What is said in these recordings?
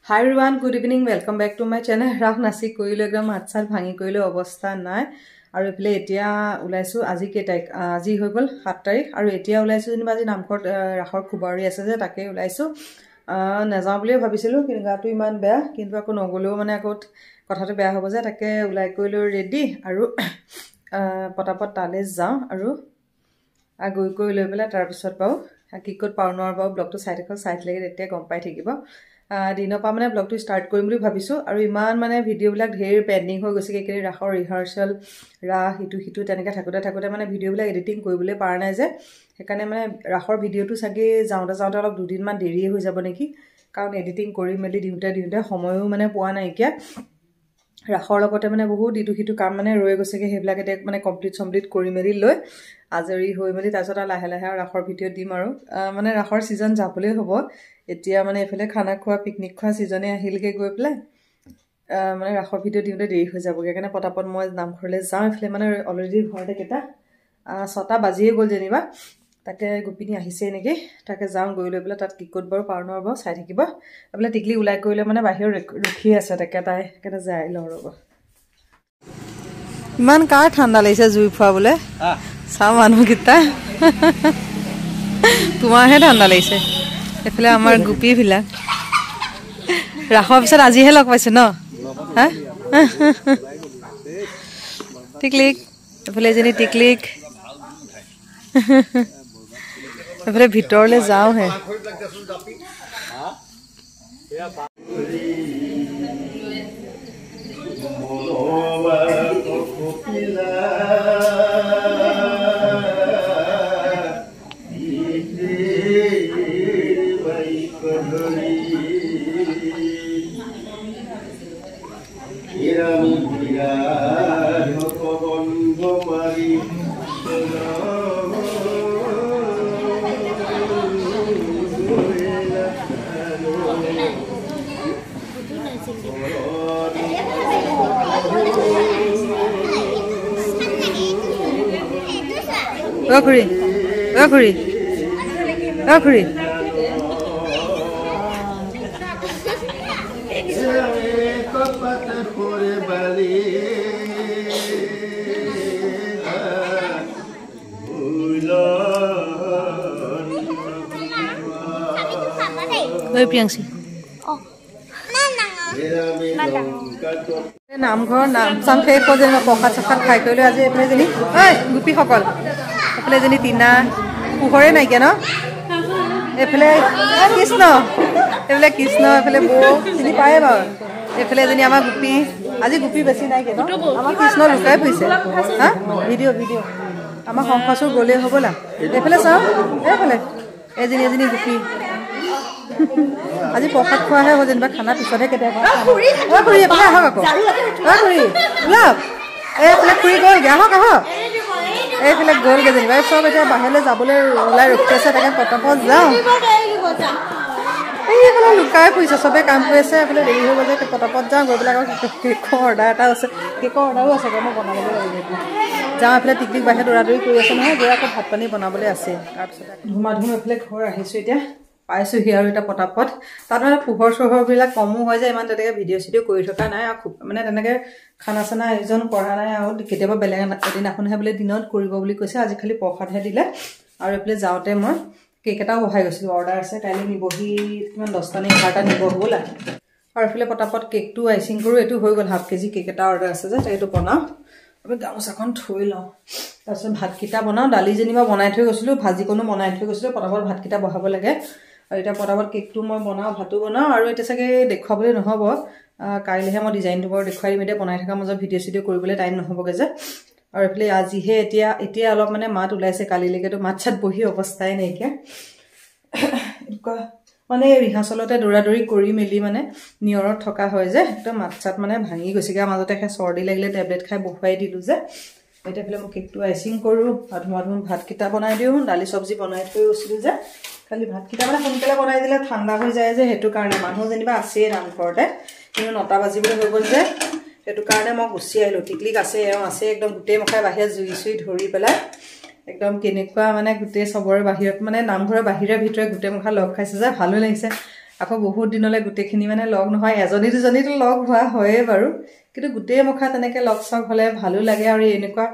Hi everyone, good evening. Welcome back to my channel. Raf nasi koilo ekdam atsar bhangi koilo obostha nai. Aru ephile etia ulaisu aji ke tarik aji hoi gol 7 tarik aru etia ulaisu jeniba aji namkhor rakhor khubari ase je take ulaisu najao boli bhabisilu kintu gatu iman beya kintu ako nogoleo mane akot kothatu beya hobo je take ulai koilo ready aru potapot tale jao aru agoi koilo bela tar pisot pau kikot paunor pau blog to side ekho side lege etia gom pai thakibo दिनो पा माने blog तो start करिम बुली भाबिसु आरो इमान माने video बिलाक ढेर pending हो गसे केकरि राखर रिहार्सल रा हिटु तनेका थाकुते माने भिडिओ बिलाक एडिटिंग करिबले पार नाय जे हेकाने माने राखर भिडिओ तो सागे जाउता अलप दुदिन मान देरी हो जाबो नेकी कारण एडिटिंग करि मेली दिउते समयও माने पोआ नाय किया राखर लगते माने बहुत हिटु काम माने रय गसे के हेबलाक एते माने कमप्लीट करि मेली लय आजरी होय मेली तासता लाहे लाहे राखर भिडिओ दिम आरो माने राखर सीजन जाबले हबो এতিয়া মানে এফালে খানা খোৱা পিকনিক খোৱা সিজনে আহিলকে গৈ প্লে মানে ৰাখৰ ভিডিও দিওতে দেৰি হৈ যাব কাৰণে পটাপট মই নামখৰলে যাও এফালে মানে অলৰেডি ঘৰতে কেটা 6টা বাজিয়ে গল জেনিবা তাকে গুপিনি আহিছে নেকি তাকে যাও গৈ লৈ প্লে তাত কিকট বৰ পাউনৰ বৰ চাই থাকিব এফালে টিকলি উলাই কইলে মানে বাহিৰ ৰখি আছে তাকে তাই কেটা যাই লৰব ইমান কাৰ ঠাণ্ডা লাগিছে জুই ফুৱা বলে চা মানুহ কিটা তোমাৰহে ঠাণ্ডা লাগিছে এফালে আমাৰ গুপি ভিলা ৰাখৰ পিছত আজিহে লগ পাইছে ন হা টিকলিক এফালে জেনি টিকলিক এফালে ভিতৰলে যাও হে Rokuri Oi Priyanshi নামঘৰ নাম চাম ফে পজে পখা চখা খাই কইলে আজি এফালে জনি ঐ গুপি সকল এফালে জনি তিনা পুহৰে নাই কেন এফালে কৃষ্ণ এফালে বো চিনি পায় বা এফালে জনি আমাৰ গুপি আজি গুপি বেছি নাই কেন আমাৰ কৃষ্ণ লুকাই ফুইছে হা ভিডিও আমাৰ সংখসুৰ গলে হবলা এফালে চাও এফালে এজনি গুপি আজি পখাত খোৱা হে যেনিবা খানা পিছতে কেতে খুৰি এফালে আহক আকৌ খুৰি লাভ এফালে খুৰি গ'ল আহক এইফালে গ'লগে যেনিবা সব এতিয়া বাহিৰলৈ যাবলৈ ওলাই ৰখি আছে তাকে পটাপট যাওঁ এইফালে লুকাই ফুৰিছে চবে কাম কৰি আছে এইফালে দেৰি হৈ গ'ল যে পটাপট যাওঁ গৈ পেলাই কেকৰ অৰ্ডাৰ এটা আছে কেকৰ অৰ্ডাৰো আছে মই বনাবলৈ লাগিব যাওঁ এইফালে টিকটিক বাহিৰত দৌৰাদৌৰি কৰি আছে নহয় গৈ আকৌ ভাত পানী বনাবলৈ আছে তাৰপিছত ধুমাধুম এইফালে ঘৰ আহিছোঁ এতিয়া পাইছো হি আৰু এটা পটাপট তাত মানে পোহৰ চহৰ বিলাক কমো হৈ যায় ইমান তেনেকে ভিডিও কৰি থকা নাই আৰু মানে তেনেকে খানা চানা আয়োজন কৰা নাই আৰু কেতিয়াবা বেলেগ এদিনাখনহে বোলে দিনত কৰিব বুলি কৈছে আজি খালি প্ৰসাদহে দিলে আৰু এফালে যাওঁতে মই কেক এটাও বহাই গৈছিলো অৰ্ডাৰ আছে কাইলৈ নিবহি কিমান 10টা নে 11টা নিব হ'বলা আৰু এফালে পটাপট কেকটো আইচিং কৰো এটো হৈ গ'ল হাফ কেজি কেক এটা অৰ্ডাৰ আছে যে এইটো বনাও আমি গামোচাখন থৈ লওঁ তাৰপিছত ভাতকিটা বনাও দালি যেনিবা বনাই থৈ গৈছিলো ভাজি কোনো বনাই থৈ গৈছিলো পটাপট ভাতকিটা বহাব লাগে আৰু এটা পটাপট কেকটো মই বনাও ভাতো বনাও আৰু এটা চাগে দেখুৱাবলৈ নহব কাইলেহে মই ডিজাইনটো বৰ দেখুৱাই দিম এতিয়া বনাই থকা মাজত ভিডিও কৰিবলৈ টাইম নহবগে যে আৰু এফালে আজিহে এতিয়া অলপ মানে মাত ওলাইছে কালিলৈকেতো মাত চাত বহি অৱস্থাই নাইকিয়া মানে ৰিহাৰ্চলতে দৌৰাদৌৰি কৰি মেলি মানে নিয়ৰত থকা হয় যে একদম মাত চাত মানে ভাঙি গৈছেগে মাজতে চৰ্দি লাগিলে টেবলেট খাই বহুৱাই দিলো যে এতিয়া ফলে মই কেকটো আইচিং কৰো আৰু ধুমাধুম ভাতকিটা বনাই দিও দালি সবজি বনাই থৈ গৈছিলো যে খালি ভাতকিটা মানে সোনকালে বনাই দিলে ঠাণ্ডা হৈ যায় যে হেতু কাৰণে মানুহ যেনিবা আছে নামঘৰতে কিন্তু 9টা বাজিবলৈ হৈ গ'ল যে হেতু কাৰণে মই গুছি আইলো টিকলিক আছে একদম গুটে মখাই বাহিৰত জুই ধৰি পেলাই একদম কেনেকুৱা মানে গুটে সবৰে বাহিৰত মানে নামঘৰৰ বাহিৰে ভিতৰে গুটে মখা লগ খাইছে যে ভালো লাগিছে আকৌ বহুত দিনলৈ গোটেইখিনি মানে লগ নহয় এজনী দুজনীতো লগ হোৱা হয়ে বাৰু কিন্তু গোটেই মুখা তেনেকে লগ চগ হলে ভালো লাগে আৰু এনেকুৱা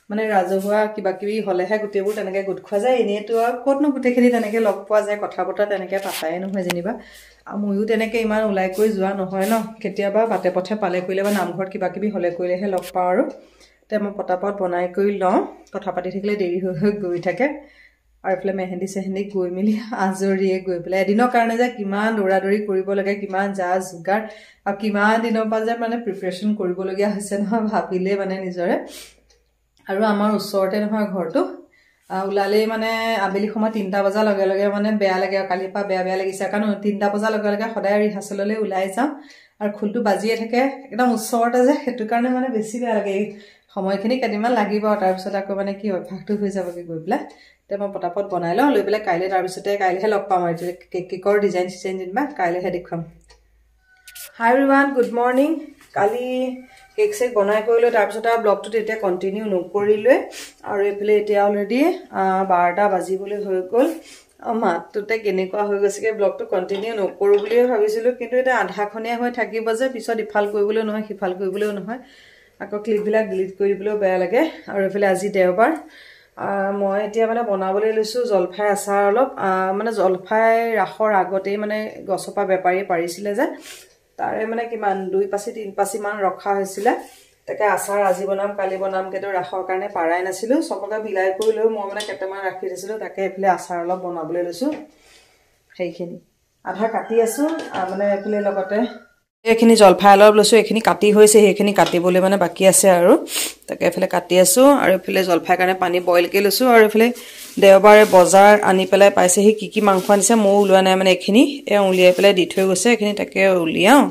মানে ৰাজহুৱা কিবা কিবি হলেহে গোটেইবোৰ তেনেকে গোট খোৱা যায় এনেইতো আৰু ক'তনো গোটেইখিনি তেনেকে লগ পোৱা যায় কথা বতৰা তেনেকে পাতাই নহয় যেনিবা আৰু ময়ো তেনেকে ইমান ওলাই কৰি যোৱা নহয় ন কেতিয়াবা বাটে পথে পালে কৰিলে বা নামঘৰত কিবা কিবি হলে কৰিলেহে লগ পাওঁ আৰু তে মই পটাপট বনাই কৰি লওঁ কথা পাতি থাকিলে দেৰি হৈ হৈ গৈ থাকে আৰু এফালে মেহেন্দি চেহেন্দি গৈ মেলি আজৰিয়ে গৈ পেলাই এদিনৰ কাৰণে যে কিমান দৌৰাদৌৰি কৰিব লাগে কিমান যা যোগাৰ আৰু কিমান দিনৰ পৰা যে মানে প্ৰিপাৰেশ্যন কৰিবলগীয়া হৈছে নহয় ভাবিলে মানে নিজৰে আৰু আমাৰ ওচৰতে নহয় ঘৰটো ওলালেই মানে আবেলি সময় 3টা বজাৰ লগে লগে মানে বেয়া লাগে আৰু কালিৰ পৰা বেয়া লাগিছে কাৰণ 3টা বজাৰ লগে লগে সদায় ৰিহাৰ্চেললৈ ওলাই যাওঁ আৰু খুলটো বাজিয়ে থাকে একদম ওচৰতে যে সেইটো কাৰণে মানে বেছি বেয়া লাগে সময়খিনি কেইদিনমান লাগিব আৰু তাৰপিছত আকৌ মানে কি অভ্যাসটো হৈ যাবগৈ গৈ পেলাই তে মই পটাপট বনাই লওঁ লৈ পেলাই কাইলৈ তাৰপিছতে কাইলৈহে লগ পাম আৰু কেকৰ ডিজাইন চিজাইন যেনিবা কাইলৈহে দেখুৱাম হাই এভৰিৱান গুড মৰ্ণিং কালি কেক চেক বনাই কৰিলোঁ তাৰপিছত আৰু ব্লগটো তেতিয়া কণ্টিনিউ নকৰিলোৱে আৰু এইফালে এতিয়া অলৰেডি 12টা বাজিবলৈ হৈ গ'ল মাতটোতে কেনেকুৱা হৈ গৈছেগে ব্লগটো কণ্টিনিউ নকৰোঁ বুলিয়ে ভাবিছিলোঁ কিন্তু এতিয়া আধাখনীয়া হৈ থাকিব যে পিছত ইফাল কৰিবলৈও নহয় সিফাল কৰিবলৈও নহয় আকৌ ক্লিপবিলাক ডিলিট কৰি দিবলৈও বেয়া লাগে আৰু এইফালে আজি দেওবাৰ মই এতিয়া মানে বনাবলৈ লৈছোঁ জলফাই আচাৰ অলপ মানে জলফাই ৰাসৰ আগতেই মানে গছৰ পৰা বেপাৰীয়ে পাৰিছিলে যে তাৰে মানে কিমান 2 পাচি 3 পাচি মান ৰখা হৈছিলে তাকে আচাৰ আজি বনাম কালি বনাম কিন্তু ৰাসৰ কাৰণে পাৰাই নাছিলোঁ চবকে বিলাই কৰি লৈ মই মানে কেইটামান ৰাখি দিছিলোঁ তাকে এইফালে আচাৰ অলপ বনাবলৈ লৈছোঁ সেইখিনি আধা কাটি আছোঁ মানে এইফালে লগতে এইখিনি জলফাই অলপ লৈছোঁ এইখিনি কাটি হৈছে সেইখিনি কাটিবলৈ মানে বাকী আছে আৰু তাকে এইফালে কাটি আছোঁ আৰু এইফালে জলফাই কাৰণে পানী বইলকৈ লৈছোঁ আৰু এইফালে দেওবাৰে বজাৰ আনি পেলাই পাইছেহি কি মাংস আনিছে মই ওলোৱা নাই মানে এইখিনি উলিয়াই পেলাই দি থৈ গৈছে এইখিনি তাকে উলিয়াওঁ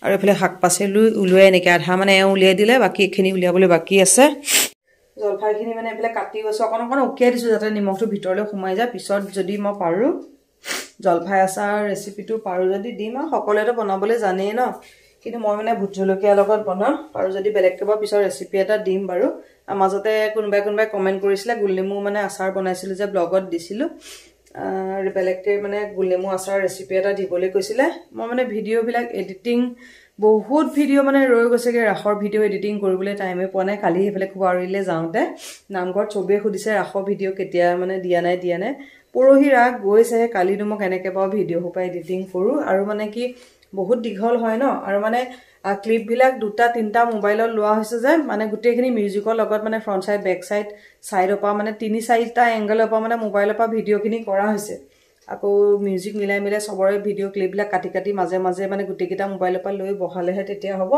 আৰু এইফালে শাক পাচলি উলিয়াই নেকি আধা মানে উলিয়াই দিলে বাকী এইখিনি উলিয়াবলৈ বাকী আছে জলফাইখিনি মানে এইফালে কাটি গৈছোঁ অকণ অকণ উকিয়াই দিছোঁ যাতে নিমখটো ভিতৰলৈ সোমাই যায় পিছত যদি মই পাৰোঁ জলফাই আচাৰ ৰেচিপিটো পাৰোঁ যদি দিম আৰু সকলোৱেতো বনাবলৈ জানেই ন কিন্তু মই মানে ভোট জলকীয়াৰ লগত বনাম আৰু যদি বেলেগকৈ বাৰু পিছত ৰেচিপি এটা দিম বাৰু মাজতে কোনোবাই কমেণ্ট কৰিছিলে গোলনেমু মানে আচাৰ বনাইছিলোঁ যে ব্লগত দিছিলোঁ বেলেগকৈ মানে গোলনেমু আচাৰ ৰেচিপি এটা দিবলৈ কৈছিলে মই মানে ভিডিঅ'বিলাক এডিটিং বহুত ভিডিঅ' মানে ৰৈ গৈছেগৈ ৰাসৰ ভিডিঅ' এডিটিং কৰিবলৈ টাইমে পোৱা নাই কালি সেইফালে খুৱাৰিলে যাওঁতে নামঘৰত চবেই সুধিছে ৰাসৰ ভিডিঅ' কেতিয়া মানে দিয়া নাই পৰহি ৰাস গৈছেহে কালিনো মই কেনেকৈ বাৰু ভিডিঅ' সোপা এডিটিং কৰোঁ আৰু মানে কি বহুত দীঘল হয় ন আৰু মানে ক্লিপবিলাক 2টা 3টা মোবাইলত লোৱা হৈছে যে মানে গোটেইখিনি মিউজিকৰ লগত মানে ফ্ৰণ্ট চাইড বেক চাইড চাইডৰ পৰা মানে 3-4টা এংগেলৰ পৰা মানে মোবাইলৰ পৰা ভিডিঅ'খিনি কৰা হৈছে আকৌ মিউজিক মিলাই চবৰে ভিডিঅ' ক্লিপবিলাক কাটি মাজে মাজে মানে গোটেইকেইটা মোবাইলৰ পৰা লৈ বহালেহে তেতিয়া হ'ব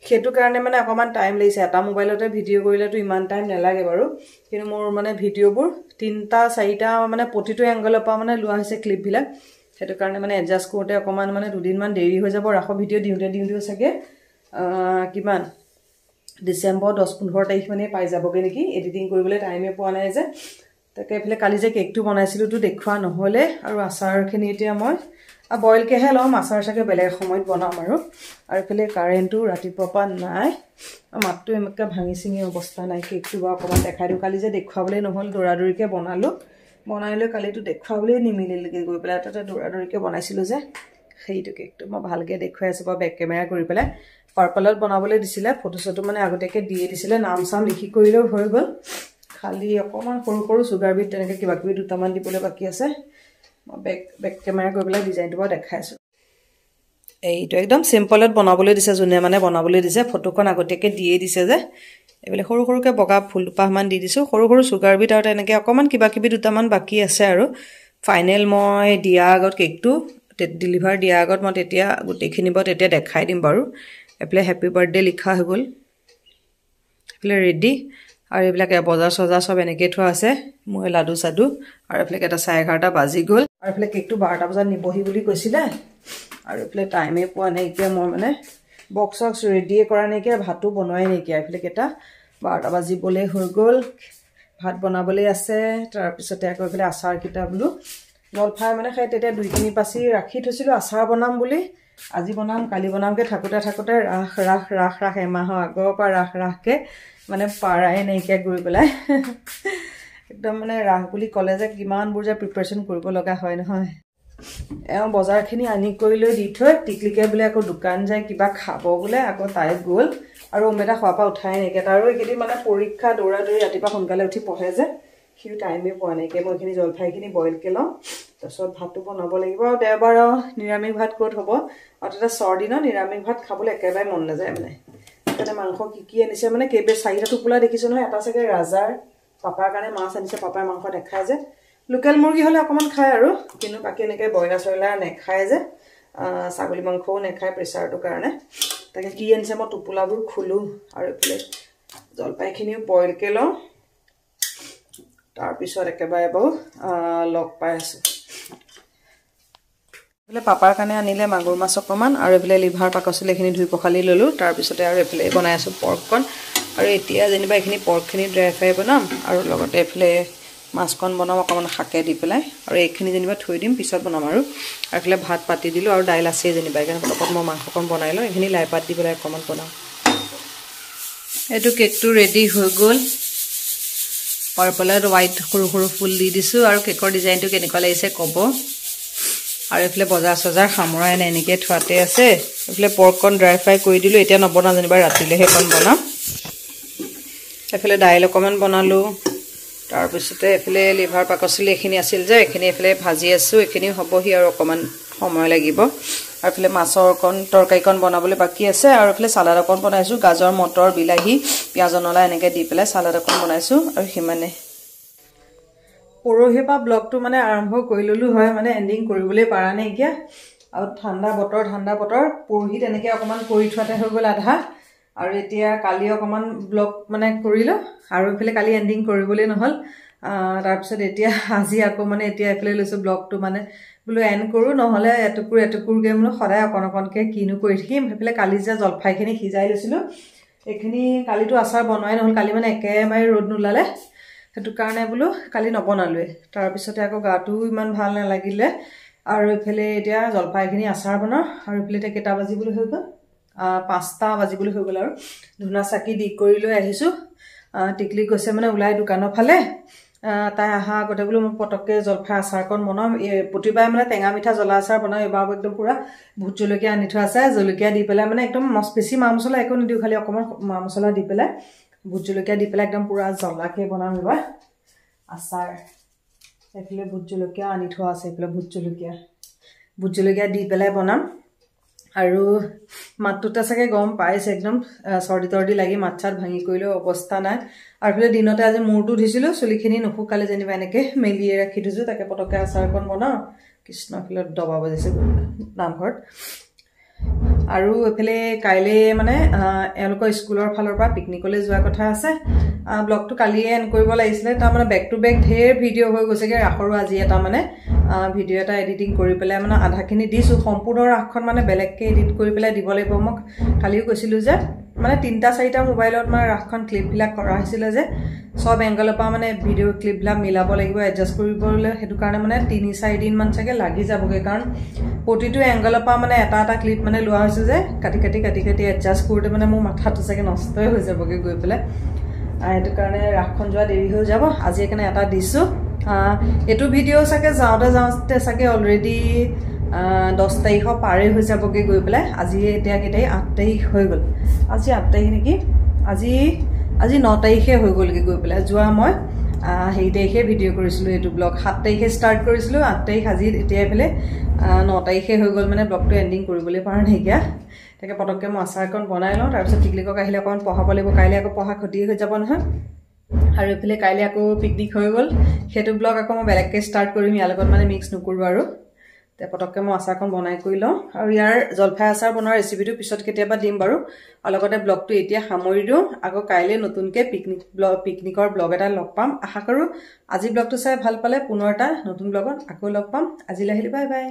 সেইটো কাৰণে মানে অকণমান টাইম লাগিছে এটা মোবাইলতে ভিডিঅ' কৰিলেতো ইমান টাইম নালাগে বাৰু কিন্তু মোৰ মানে ভিডিঅ'বোৰ 3টা 4টা মানে প্ৰতিটো এংগেলৰ পৰা মানে লোৱা হৈছে ক্লিপবিলাক সেইটো কাৰণে মানে এডজাষ্ট কৰোঁতে অকণমান মানে 2 দিনমান দেৰি হৈ যাব ৰাসৰ ভিডিঅ' দিওঁতে চাগে কিমান ডিচেম্বৰ 10-15 তাৰিখ মানে পাই যাবগৈ নেকি এডিটিং কৰিবলৈ টাইমে পোৱা নাই যে তাকে এইফালে কালি যে কেকটো বনাইছিলোঁতো দেখুওৱা নহ'লে আৰু আচাৰখিনি এতিয়া মই বইলকৈহে ল'ম আচাৰ চাগে বেলেগ সময়ত বনাম আৰু এইফালে কাৰেণ্টটো ৰাতিপুৱাৰ পৰা নাই মাতটো এনেকৈ ভাঙি চিঙি অৱস্থা নাই কেকটো বাৰু অকণমান দেখাই দিওঁ কালি যে দেখুৱাবলৈ নহ'ল দৌৰাদৌৰিকৈ বনাই লৈ কালিতো দেখুৱাবলৈ নিমিলিলগৈ গৈ পেলাই তাতে দৌৰাদৌৰিকৈ বনাইছিলোঁ যে সেইটো কেকটো মই ভালকৈ দেখুৱাই আছোঁ বাৰু বেক কেমেৰা কৰি পেলাই পাৰ্পলত বনাবলৈ দিছিলে ফটো চটো মানে আগতীয়াকৈ দিয়ে দিছিলে নাম চাম লিখি কৰিলেও হৈ গ'ল খালি অকণমান সৰু চুগাৰ বিট তেনেকৈ কিবা কিবি 2টামান দিবলৈ বাকী আছে মই বেক কেমেৰা কৰি পেলাই ডিজাইনটো বাৰু দেখাই আছোঁ এইটো একদম চিম্পলত বনাবলৈ দিছে যোনে মানে বনাবলৈ দিছে ফটোখন আগতীয়াকৈ দিয়ে দিছে যে এইবিলাক সৰুকৈ বগা ফুল দুপাহমান দি দিছোঁ সৰু চুগাৰ বিট আৰু তেনেকৈ অকণমান কিবা কিবি 2টামান বাকী আছে আৰু ফাইনেল মই দিয়া আগত কেকটো ডেলিভাৰ দিয়াৰ আগত মই তেতিয়া গোটেইখিনি বাৰু তেতিয়া দেখাই দিম বাৰু এইফালে হেপী বাৰ্থডে লিখা হৈ গ'ল এইফালে ৰেডি আৰু এইবিলাক বজাৰ চজাৰ চব এনেকৈ থোৱা আছে মই লাডু চাডু আৰু এইফালে এটা 11:30 বাজি গ'ল আৰু এইফালে কেকটো 12টা বজাত নিবহি বুলি কৈছিলে আৰু এইফালে টাইমে পোৱা নাইকিয়া মই মানে বক্স চক্স ৰেডিয়ে কৰা নাইকিয়া ভাতো বনোৱাই নাইকিয়া এইফালে কেইটা 12টা বাজিবলৈ হৈ গ'ল ভাত বনাবলৈ আছে তাৰপিছতে আকৌ এইফালে আচাৰকেইটা বোলো জলফাই মানে খাই তেতিয়া 2-3 পাচি ৰাখি থৈছিলোঁ আচাৰ বনাম বুলি আজি বনাম কালি বনামকৈ থাকোঁতে ৰাস এমাহৰ আগৰ পৰা ৰাসকৈ মানে পাৰাই নাইকিয়া গৈ পেলাই একদম মানে ৰাস বুলি ক'লে যে কিমানবোৰ যে প্ৰিপাৰেশ্যন কৰিব লগা হয় নহয় বজাৰখিনি আনি কৰি লৈ দি থৈ টিকলিকে বোলে আকৌ দোকান যায় কিবা খাব বোলে আকৌ তাই গ'ল আৰু অমিতা খোৱাৰ পৰা উঠাই নাইকিয়া তাৰো এইকেইদিন মানে পৰীক্ষা দৌৰা দৌৰি ৰাতিপুৱা সোনকালে উঠি পঢ়ে যে সিও টাইমে পোৱা নাইকিয়া মই এইখিনি জলফাইখিনি বইলকৈ লওঁ তাৰপিছত ভাতটো বনাব লাগিব আৰু দেওবাৰ নিৰামিষ ভাত ক'ত হ'ব আৰু তাতে চৰ্দি ন নিৰামিষ ভাত খাবলৈ একেবাৰে মন নাযায় মানে সেইকাৰণে মাংস কি আনিছে মানে কেইবে 4টা টোপোলা দেখিছোঁ নহয় এটা চাগে ৰাজাৰ পাপাৰ কাৰণে মাছ আনিছে পাপাই মাংস নেখায় যে লোকেল মুৰ্গী হ'লে অকণমান খায় আৰু কিন্তু বাকী এনেকৈ ব্ৰইলাৰ চইলাৰ নেখায় যে ছাগলী মাংসও নেখায় প্ৰেছাৰটোৰ কাৰণে তাকে কি আনিছে মই টোপোলাবোৰ খোলোঁ আৰু এইফালে জলপাইখিনিও বইলকৈ লওঁ তাৰপিছত একেবাৰে বাৰু লগ পাই আছোঁ এইফালে পাপাৰ কাৰণে আনিলে মাগুৰ মাছ অকণমান আৰু এইফালে লিভাৰ পাকচলিখিনি ধুই পখালি ল'লোঁ তাৰপিছতে আৰু এইফালে বনাই আছোঁ পৰ্ককণ আৰু এতিয়া যেনিবা এইখিনি পৰ্কখিনি ড্ৰাই ফ্ৰাই বনাম আৰু লগতে এইফালে মাছকণ বনাম অকণমান শাকে দি পেলাই আৰু এইখিনি যেনিবা থৈ দিম পিছত বনাম আৰু এইফালে ভাত পাতি দিলোঁ আৰু দাইল আছেই যেনিবা সেইকাৰণে পটকত মই মাংসকণ বনাই লওঁ এইখিনি লাই পাত দি পেলাই অকণমান বনাওঁ এইটো কেকটো ৰেডি হৈ গ'ল পাৰ্পল আৰু হোৱাইট সৰু সৰু ফুল দি দিছোঁ আৰু কেকৰ ডিজাইনটো কেনেকুৱা লাগিছে ক'ব আৰু এইফালে বজাৰ চজাৰ সামৰাই নাই এনেকৈ থোৱাতে আছে এইফালে পৰ্ককণ ড্ৰাই ফ্ৰাই কৰি দিলোঁ এতিয়া নবনাওঁ যেনিবা ৰাতিলৈ সেইকণ বনাম এইফালে দাইল অকণমান বনালোঁ তাৰপিছতে এইফালে লিভাৰ পাকচলি এইখিনি আছিল যে এইখিনি এইফালে ভাজি আছোঁ এইখিনিও হ'বহি আৰু অকণমান সময় লাগিব আৰু এইফালে মাছৰ অকণ তৰকাৰীকণ বনাবলৈ বাকী আছে আৰু এইফালে চালাড অকণ বনাইছোঁ গাজৰ মটৰ বিলাহী পিঁয়াজ নলা এনেকৈ দি পেলাই চালাড অকণ বনাইছোঁ আৰু সিমানে পৰহিৰ পৰা ব্লগটো মানে আৰম্ভ কৰি ল'লোঁ হয় মানে এণ্ডিং কৰিবলৈ পৰা নাই এতিয়া আৰু ঠাণ্ডা বতৰ পৰহি তেনেকৈ অকণমান কৰি থোৱাতে হৈ গ'ল আধা আৰু এতিয়া কালি অকণমান ব্লগ মানে কৰিলোঁ আৰু এইফালে কালি এণ্ডিং কৰিবলৈ নহ'ল তাৰপিছত এতিয়া আজি আকৌ মানে এতিয়া এইফালে লৈছোঁ ব্লগটো মানে বোলো এণ্ড কৰোঁ নহ'লে এটুকুৰকৈ বোলো সদায় অকণকৈ কিনো কৰি থাকিম সেইফালে কালি যে জলফাইখিনি সিজাই লৈছিলোঁ এইখিনি কালিতো আচাৰ বনোৱাই নহ'ল কালি মানে একেবাৰে ৰ'দ নোলালে সেইটো কাৰণে বোলো কালি নবনালোৱে তাৰপিছতে আকৌ গাটোও ইমান ভাল নালাগিলে আৰু এইফালে এতিয়া জলফাইখিনি আচাৰ বনাওঁ আৰু এইফালে এতিয়া কেইটা বাজিবলৈ হৈ গ'ল 5টা বাজিবলৈ হৈ গ'ল আৰু ধূনা চাকি দি কৰি লৈ আহিছোঁ টিকলি গৈছে মানে ওলাই দোকানৰ ফালে তাই অহা আগতে বোলো মই পটককৈ জলফাই আচাৰকণ বনাম প্ৰতিবাৰে মানে টেঙা মিঠা জ্বলা আচাৰ বনাওঁ এবাৰ একদম পূৰা ভোট জলকীয়া আনি থোৱা আছে জলকীয়া দি পেলাই মানে একদম বেছি মা মছলা একো নিদিওঁ খালি অকণমান মা মছলা দি পেলাই ভোট জলকীয়া দি পেলাই একদম পূৰা জ্বলাকৈ বনাম এবাৰ আচাৰ এইফালে ভোট জলকীয়া আনি থোৱা আছে এইফালে ভোট জলকীয়া দি পেলাই বনাম আৰু মাতটোতে চাগে গম পাইছে একদম চৰ্দি তৰ্দি লাগি মাত চাত ভাঙি কৰিলেও অৱস্থা নাই আৰু এইফালে দিনতে আজি মূৰটো ধুইছিলোঁ চুলিখিনি নুশুকালে যেনিবা এনেকৈ মেলিয়ে ৰাখি থৈছোঁ তাকে পটককৈ আচাৰকণ বনাওঁ কৃষ্ণফিলত দবা বাজিছে নামঘৰত আৰু এইফালে কাইলৈ মানে এওঁলোকৰ স্কুলৰ ফালৰ পৰা পিকনিকলৈ যোৱা কথা আছে ব্লগটো কালিয়ে এণ্ড কৰিব লাগিছিলে তাৰমানে বেক টু বেক ঢেৰ ভিডিঅ' হৈ গৈছেগৈ ৰাসৰো আজি এটা মানে ভিডিঅ' এটা এডিটিং কৰি পেলাই মানে আধাখিনি দিছোঁ সম্পূৰ্ণ ৰাসখন মানে বেলেগকৈ এডিট কৰি পেলাই দিব লাগিব মই কালিও কৈছিলোঁ যে মানে 3-4টা মোবাইলত মানে ৰাসখন ক্লিপবিলাক কৰা হৈছিলে যে সব এংগলৰ পৰা মানে ভিডিঅ' ক্লিপবিলাক মিলাব লাগিব এডজাষ্ট কৰিবলৈ সেইটো কাৰণে মানে 3-4 দিনমান চাগে লাগি যাবগৈ কাৰণ প্ৰতিটো এংগলৰ পৰা মানে এটা ক্লিপ মানে লোৱা হৈছে যে কাটি এডজাষ্ট কৰোঁতে মানে মোৰ মাথাটো চাগে নষ্টই হৈ যাবগৈ গৈ পেলাই সেইটো কাৰণে ৰাসখন যোৱা দেৰি হৈ যাব আজি সেইকাৰণে এটা দিছোঁ এইটো ভিডিঅ' চাগে যাওঁতে চাগে অলৰেডি 10 তাৰিখৰ পাৰে হৈ যাবগৈ গৈ পেলাই আজি এতিয়া কেইটাই 8 তাৰিখ হৈ গ'ল আজি 8 তাৰিখ নেকি আজি 9 তাৰিখে হৈ গ'লগৈ গৈ পেলাই যোৱা মই সেই তাৰিখে ভিডিঅ' কৰিছিলোঁ এইটো ব্লগ 7 তাৰিখে ষ্টাৰ্ট কৰিছিলোঁ 8 তাৰিখ আজি এতিয়া এইফালে 9 তাৰিখে হৈ গ'ল মানে ব্লগটো এণ্ডিং কৰিবলৈ পৰা নাইকিয়া তাকে পটককৈ মই আচাৰকণ বনাই লওঁ তাৰপিছত টিকলিকক আহিলে অকণমান পঢ়াব লাগিব কাইলৈ আকৌ পঢ়া ক্ষতি হৈ যাব নহয় আৰু এইফালে কাইলৈ আকৌ পিকনিক হৈ গ'ল সেইটো ব্লগ আকৌ মই বেলেগকৈ ষ্টাৰ্ট কৰিম ইয়াৰ লগত মানে মিক্স নকৰোঁ আৰু পটককৈ মই আচাৰখন বনাই কৰি লওঁ আৰু ইয়াৰ জলফাই আচাৰ বনোৱাৰ ৰেচিপিটো পিছত কেতিয়াবা দিম বাৰু আৰু লগতে ব্লগটো এতিয়া সামৰি দিওঁ আকৌ কাইলৈ নতুনকৈ পিকনিকৰ ব্লগ এটা লগ পাম আশা কৰোঁ আজি ব্লগটো চাই ভাল পালে পুনৰ এটা নতুন ব্লগত আকৌ লগ পাম আজিলৈ আহিলে বাই বাই